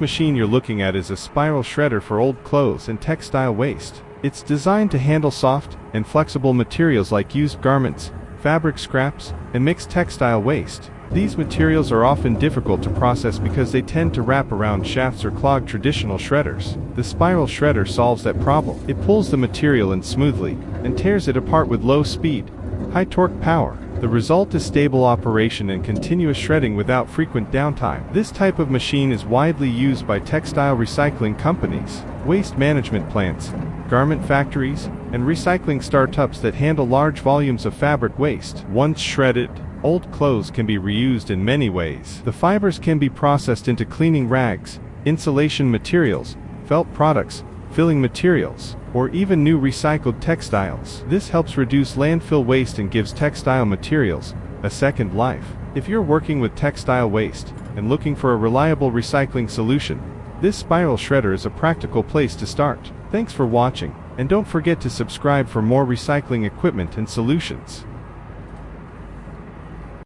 machine you're looking at is a spiral shredder for old clothes and textile waste. It's designed to handle soft and flexible materials like used garments, fabric scraps, and mixed textile waste. These materials are often difficult to process because they tend to wrap around shafts or clog traditional shredders. The spiral shredder solves that problem. It pulls the material in smoothly and tears it apart with low speed, high torque power. The result is stable operation and continuous shredding without frequent downtime. This type of machine is widely used by textile recycling companies, waste management plants, garment factories, and recycling startups that handle large volumes of fabric waste. Once shredded, old clothes can be reused in many ways. The fibers can be processed into cleaning rags, insulation materials, felt products, filling materials, or even new recycled textiles. This helps reduce landfill waste and gives textile materials a second life. If you're working with textile waste and looking for a reliable recycling solution, this spiral shredder is a practical place to start. Thanks for watching, and don't forget to subscribe for more recycling equipment and solutions.